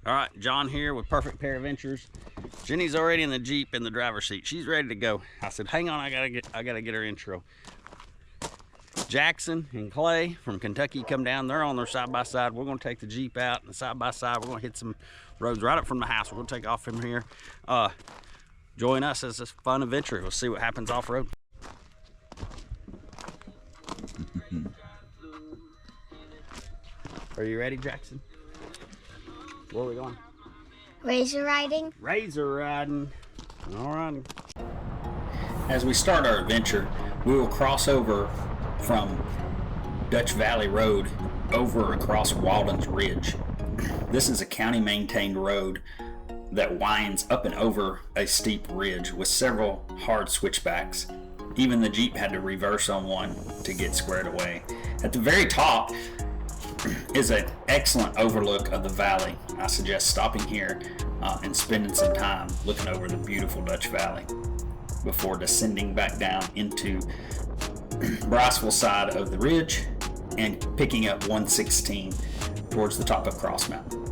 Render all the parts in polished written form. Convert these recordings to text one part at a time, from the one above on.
All right, John here with Perfect Pair Adventures. Jenny's already in the Jeep in the driver's seat. She's ready to go. I said, hang on, I gotta get her intro. Jackson and Clay from Kentucky come down. They're on their side-by-side. We're gonna take the Jeep out and side-by-side. We're gonna hit some roads right up from the house. We're gonna take off from here. Join us as a fun adventure. We'll see what happens off-road. Are you ready, Jackson? Where are we going? Razor riding. Razor riding. All right. As we start our adventure, we will cross over from Dutch Valley Road over across Walden's Ridge. This is a county-maintained road that winds up and over a steep ridge with several hard switchbacks. Even the Jeep had to reverse on one to get squared away. At the very top is an excellent overlook of the valley. I suggest stopping here and spending some time looking over the beautiful Dutch Valley before descending back down into Briceville side of the ridge and picking up 116 towards the top of Cross Mountain.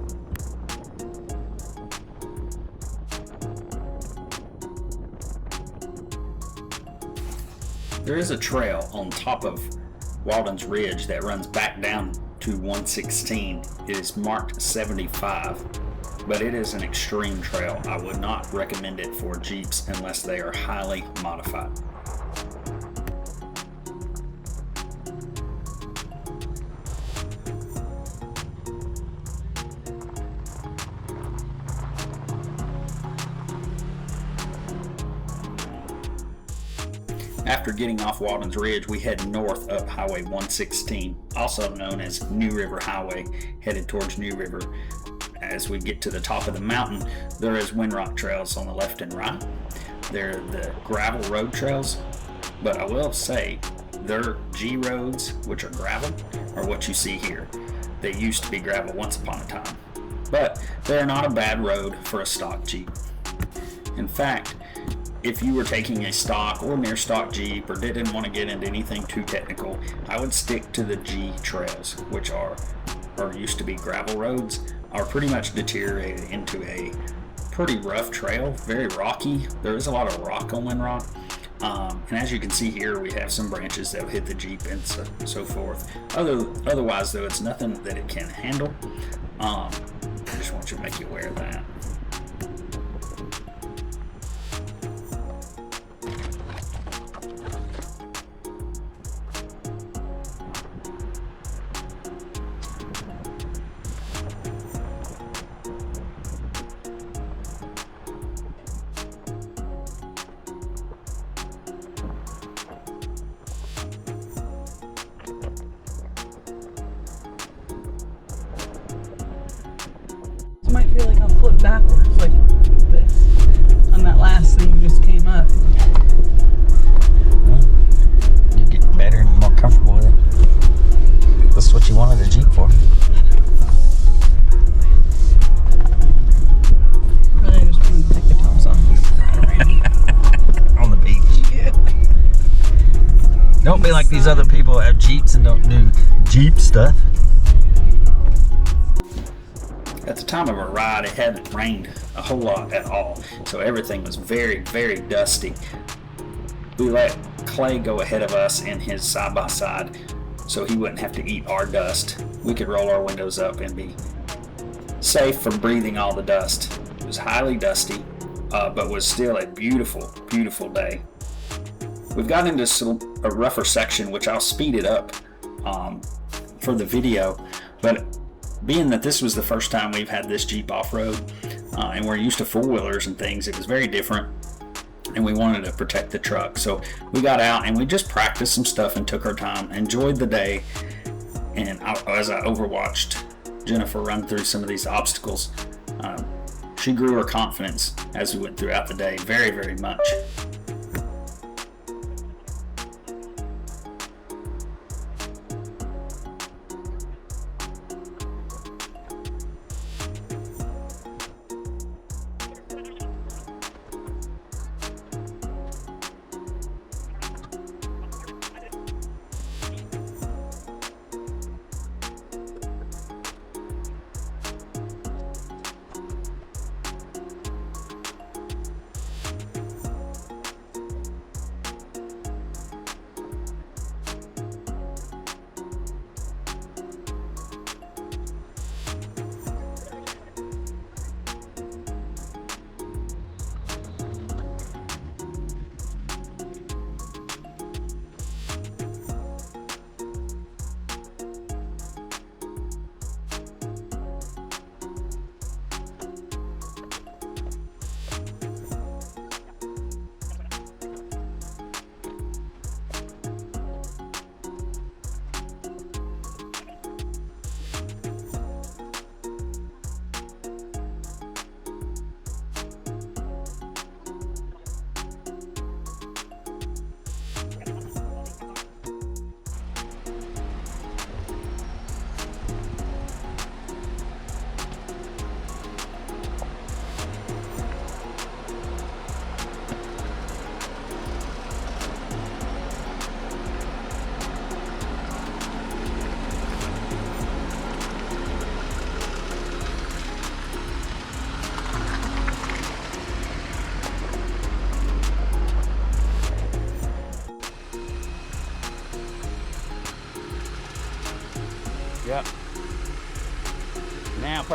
There is a trail on top of Walden's Ridge that runs back down to 116. It is marked 75, but it is an extreme trail. I would not recommend it for Jeeps unless they are highly modified. After getting off Walden's Ridge, we head north up Highway 116, also known as New River Highway, headed towards New River. As we get to the top of the mountain, there is Windrock trails on the left and right. They're the gravel road trails, but I will say their G roads, which are gravel, are what you see here. They used to be gravel once upon a time, but they're not a bad road for a stock Jeep. In fact, if you were taking a stock or near stock Jeep or didn't want to get into anything too technical, I would stick to the G trails, which are, or used to be gravel roads, are pretty much deteriorated into a pretty rough trail, very rocky. There is a lot of rock on Windrock. And as you can see here, we have some branches that will hit the Jeep and so forth. Otherwise though, it's nothing that it can't handle. I just want you to make you aware of that. Might feel like I'll flip backwards like this on that last thing you just came up. Well, you get better and more comfortable with it. That's what you wanted a Jeep for. Really, I just wanted to take the tops off. On the beach. Yeah. Don't be like these other people that have Jeeps and don't do Jeep stuff. At the time of our ride, it hadn't rained a whole lot at all, so everything was very, very dusty. We let Clay go ahead of us in his side-by-side so he wouldn't have to eat our dust. We could roll our windows up and be safe from breathing all the dust. It was highly dusty, but was still a beautiful, beautiful day. We've got into a rougher section, which I'll speed it up for the video, but being that this was the first time we've had this Jeep off-road, and we're used to four-wheelers and things, it was very different, and we wanted to protect the truck. So we got out and we just practiced some stuff and took our time, enjoyed the day, and as I overwatched Jennifer run through some of these obstacles, she grew her confidence as we went throughout the day very, very much.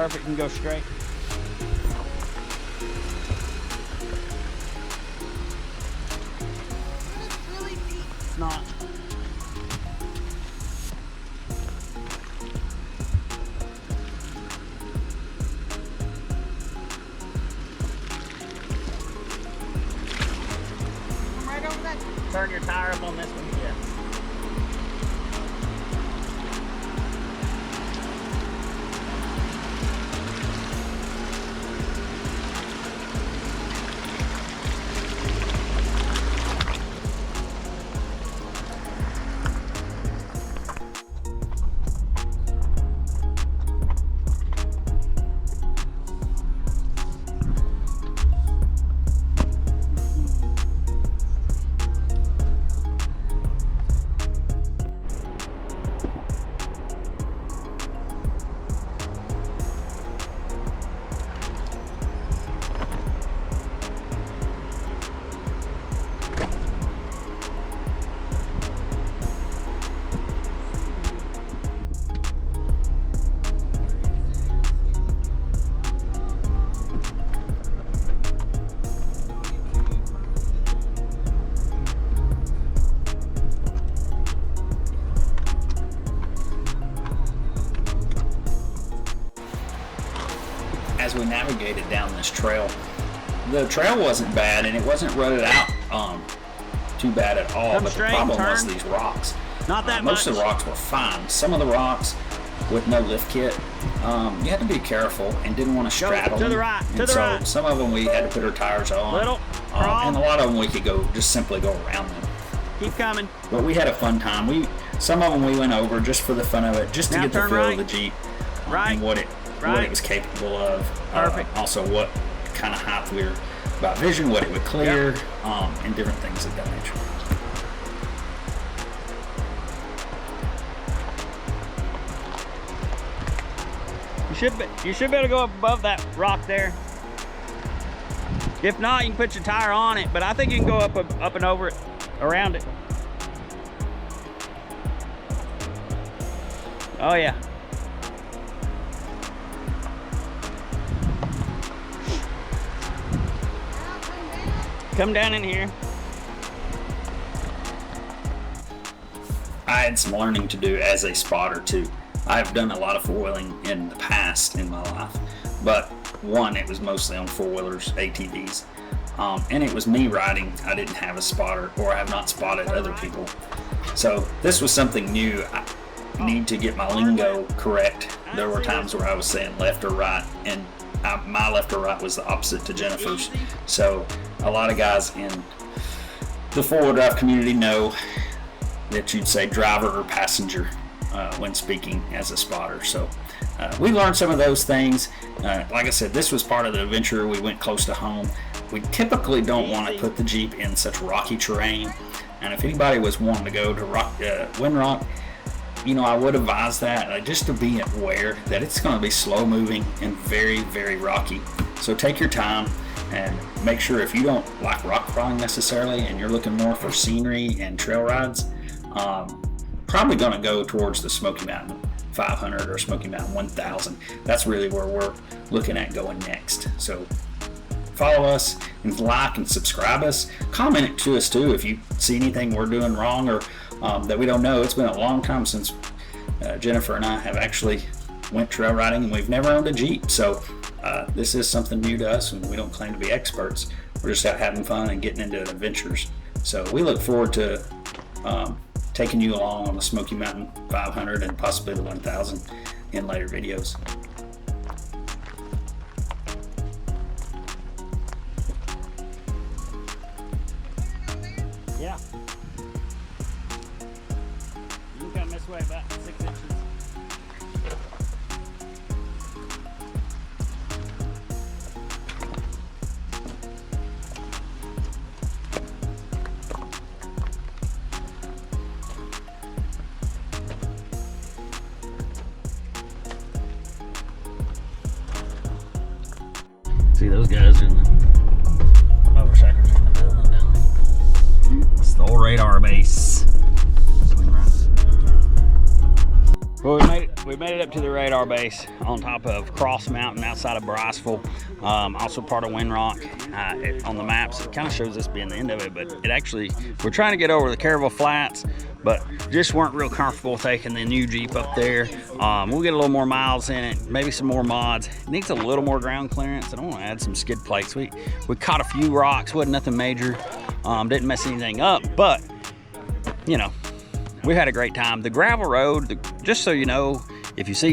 perfect. You can go straight. It's not. Right over that. Turn your tire up on this one. Yeah. As we navigated down this trail, the trail wasn't bad and it wasn't rutted out too bad at all. Come but straight, the problem turn. was these rocks. Not that Most much. of the rocks were fine. Some of the rocks with no lift kit, you had to be careful and didn't want to straddle to the them. right, And to the so right. some of them we had to put our tires on. Little, crawl. And a lot of them we could go just simply go around them. Keep coming. But we had a fun time. Some of them we went over just for the fun of it, just to Now get the turn feel right. of the Jeep Right. and what it Right. was capable of. Perfect. Also, what kind of height we were about vision, what it would clear, and different things of that nature. You should be able to go up above that rock there. If not, you can put your tire on it, but I think you can go up and over it, around it. Oh yeah. Come down in here. I had some learning to do as a spotter too. I've done a lot of four-wheeling in the past in my life, but one, it was mostly on four-wheelers, ATVs, and it was me riding. I didn't have a spotter, or I have not spotted other people. So this was something new. I need to get my lingo correct. There were times where I was saying left or right, and my left or right was the opposite to Jennifer's. So a lot of guys in the four-wheel drive community know that you'd say driver or passenger when speaking as a spotter. So we learned some of those things. Like I said, this was part of the adventure. We went close to home. We typically don't want to put the Jeep in such rocky terrain. And if anybody was wanting to go to Windrock, I would advise that just to be aware that it's going to be slow moving and very, very rocky. So take your time and make sure, if you don't like rock crawling necessarily and you're looking more for scenery and trail rides, probably going to go towards the Smoky Mountain 500 or Smoky Mountain 1000. That's really where we're looking at going next. So follow us and like and subscribe us. Comment it to us too if you see anything we're doing wrong or that we don't know. It's been a long time since Jennifer and I have actually went trail riding, and we've never owned a Jeep. So this is something new to us, and we don't claim to be experts. We're just out having fun and getting into adventures. So we look forward to taking you along on the Smoky Mountain 500 and possibly the 1000 in later videos. Yeah. You can come this way about 6 inches. See those guys in the motorcycles in the building down there. It's the old radar base. Well, we we made it up to the radar base on top of Cross Mountain outside of Briceville, also part of Windrock. On the maps, it kind of shows this being the end of it, but it actually, we're trying to get over the Caraville Flats, but just weren't real comfortable taking the new Jeep up there. We'll get a little more miles in it, maybe some more mods. It needs a little more ground clearance. I don't want to add some skid plates. We caught a few rocks, wasn't nothing major, didn't mess anything up, but you know, we had a great time. The gravel road, just so you know, if you see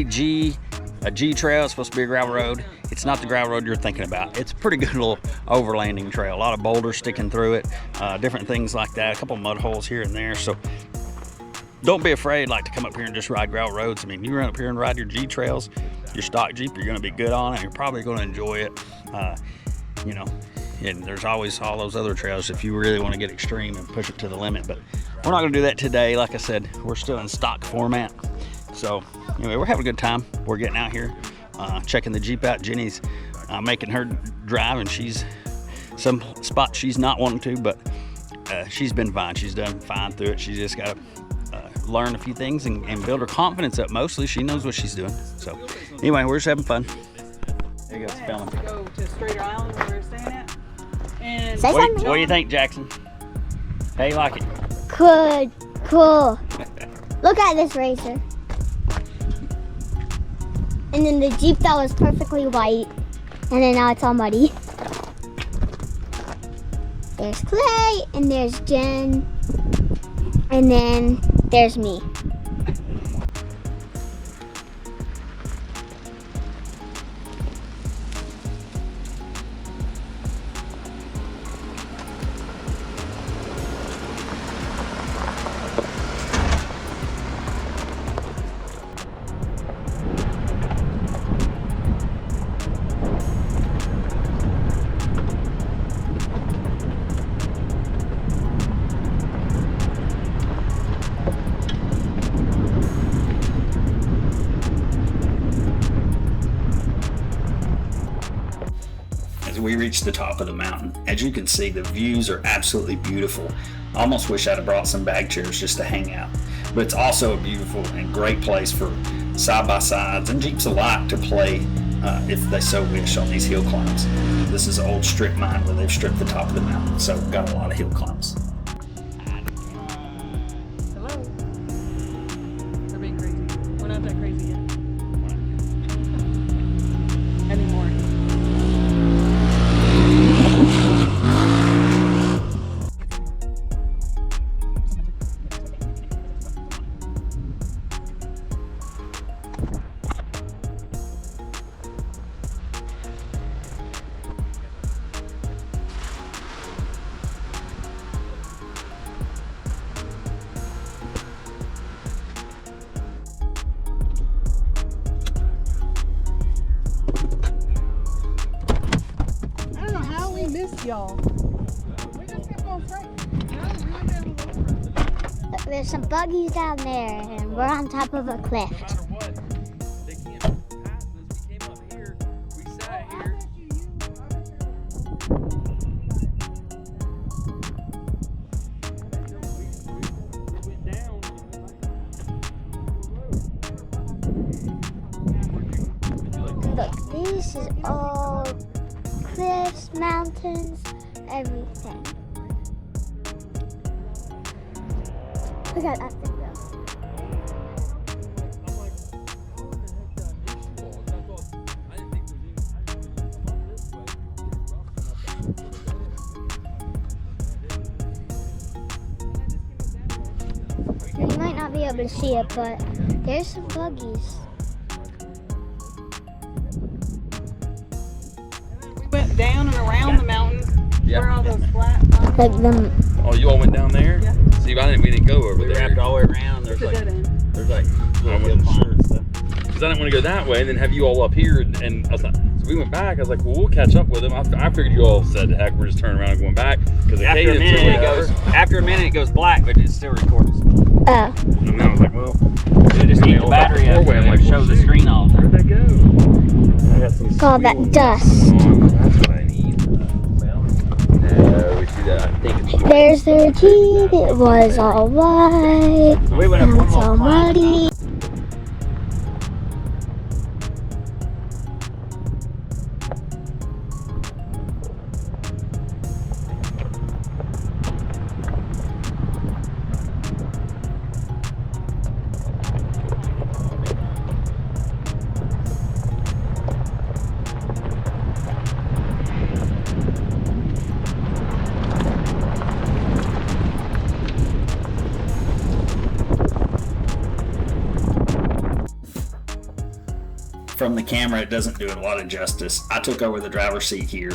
a G trail, it's supposed to be a gravel road. It's not the gravel road you're thinking about. It's a pretty good little overlanding trail. A lot of boulders sticking through it, different things like that, a couple mud holes here and there. So don't be afraid like to come up here and just ride gravel roads. I mean, you run up here and ride your G trails, your stock Jeep, you're gonna be good on it. You're probably gonna enjoy it. You know, and there's always all those other trails if you really want to get extreme and push it to the limit, but we're not going to do that today. Like I said, we're still in stock format. So anyway, we're having a good time. We're getting out here, checking the Jeep out. Jenny's making her drive, and she's some spots she's not wanting to, but she's been fine. She's done fine through it. She's just got to learn a few things and build her confidence up. Mostly she knows what she's doing. So anyway, we're just having fun. There you go, it's filming. Go to Strader Island where we're staying at. And what do you think, Jackson? How you like it? Good, cool. Look at this racer. And then the Jeep that was perfectly white, and then now it's all muddy. There's Clay, and there's Jen, and then there's me. We reached the top of the mountain. As you can see, the views are absolutely beautiful. I almost wish I'd have brought some bag chairs just to hang out. But it's also a beautiful and great place for side-by-sides and Jeeps alike to play if they so wish on these hill climbs. This is an old strip mine where they've stripped the top of the mountain, so we've got a lot of hill climbs. hello. They're being crazy. We're not that crazy yet. Anymore. Y'all. We just kept going straight. There's some buggies down there, and we're on top of a cliff. They can't pass us. We came up here. We sat here. We went down. Look, this is all cliffs, mountains, everything. Look at that thing though. I'm like, how in the heck did I miss you all? I thought, I didn't think there was any. You might not be able to see it, but there's some buggies. We went down and around the mountain. Yeah. Where all those flat mountains. Like them. Oh, you all went down there? Yeah. See, we didn't go over We there. wrapped all the way around. It's a dead end. There's like I little hill wasn't climbs sure. and stuff. Because I didn't want to go that way and then have you all up here. And I was like, so we went back. I was like, well, we'll catch up with them. I figured you all said, heck, we're just turning around and going back. Because After a minute it goes black, but it still records. Oh. And then I was like, well, They just keep the battery up I'm and like, show the shoot, screen all the time. Where'd that go? I got some All that squealing dust. going on. That's what I need. No, we see that. I think it's There's their Jeep. It was all white. We went up Now one it's more all climb. muddy. from the camera, it doesn't do it a lot of justice. I took over the driver's seat here.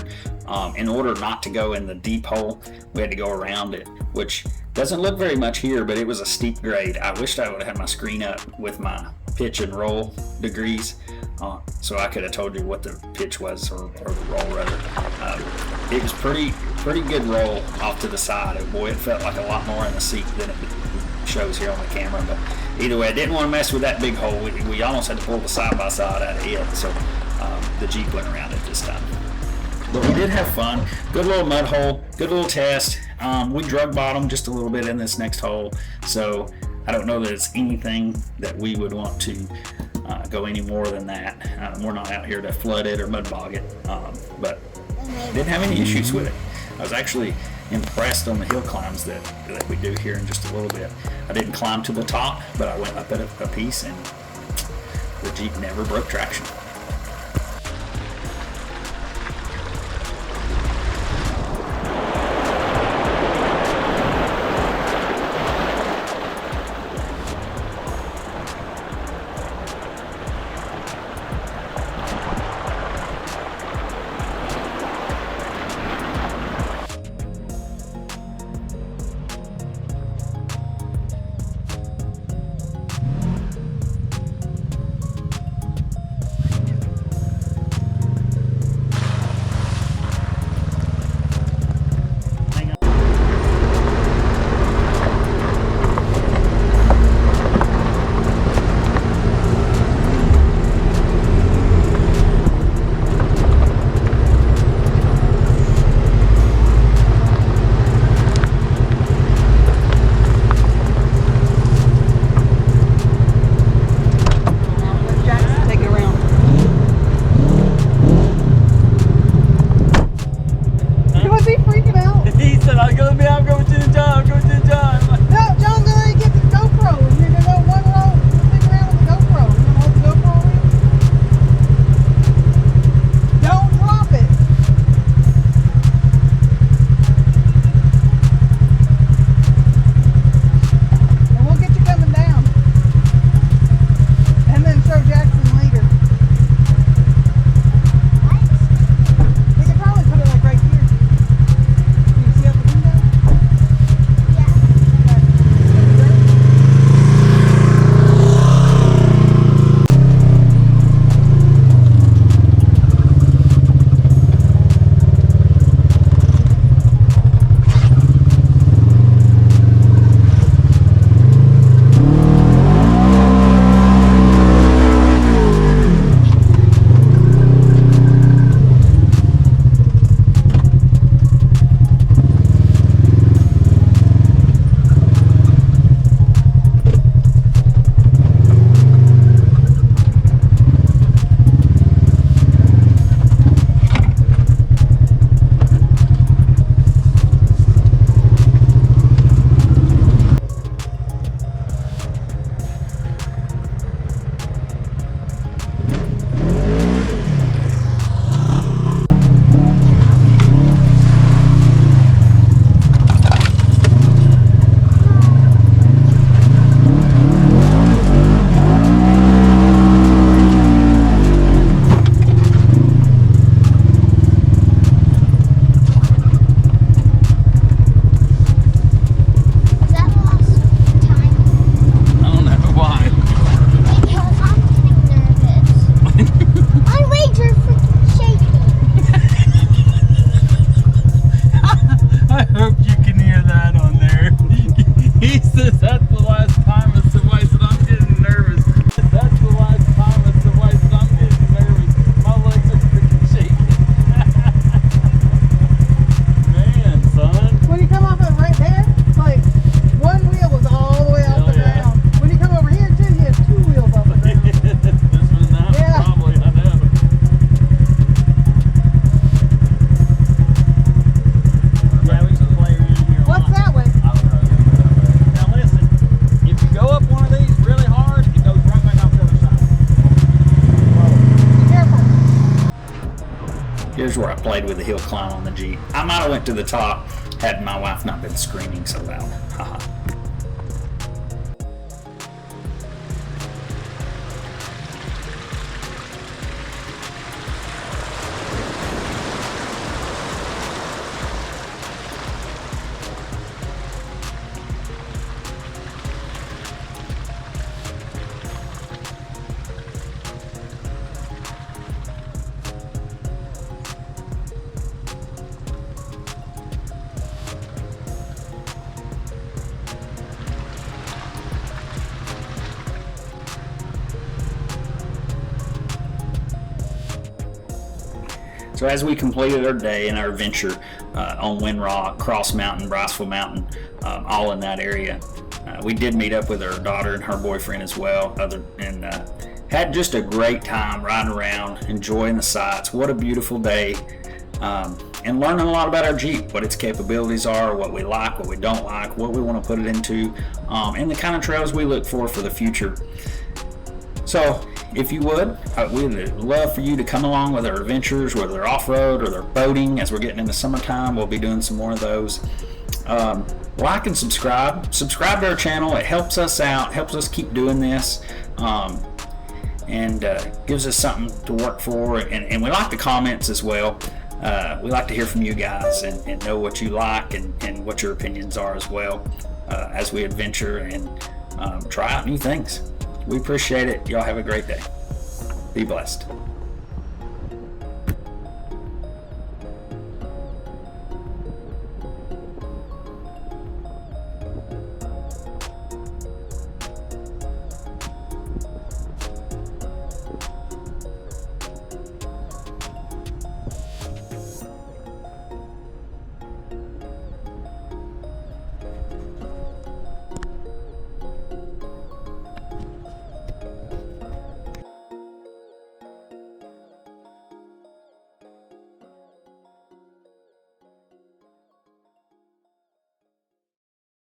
In order not to go in the deep hole, we had to go around it, which doesn't look very much here, but it was a steep grade. I wished I would have had my screen up with my pitch and roll degrees, so I could have told you what the pitch was, or the roll rather. It was pretty good roll off to the side. And boy, it felt like a lot more in the seat than it shows here on the camera. But either way, I didn't want to mess with that big hole. We almost had to pull the side-by-side out of it, so the Jeep went around it this time. But we did have fun. Good little mud hole, good little test. We drug bottom just a little bit in this next hole, so I don't know that it's anything that we would want to go any more than that. We're not out here to flood it or mud bog it, but didn't have any issues with it. I was actually impressed on the hill climbs that we do here in just a little bit. I didn't climb to the top, but I went up at a piece, and the Jeep never broke traction. Here's where I played with the hill climb on the Jeep. I might have went to the top had my wife not been screaming so loud. Haha. So as we completed our day and our adventure on Windrock, Cross Mountain, Briceville Mountain, all in that area, we did meet up with her daughter and her boyfriend as well, and had just a great time riding around, enjoying the sights. What a beautiful day, and learning a lot about our Jeep, what its capabilities are, what we like, what we don't like, what we want to put it into, and the kind of trails we look for the future. So if you would, we'd love for you to come along with our adventures, whether they're off-road or they're boating. As we're getting into summertime, we'll be doing some more of those. Like and subscribe to our channel. It helps us out, helps us keep doing this, and gives us something to work for. And we like the comments as well. We like to hear from you guys and know what you like and what your opinions are as well, as we adventure and try out new things. We appreciate it. Y'all have a great day. Be blessed.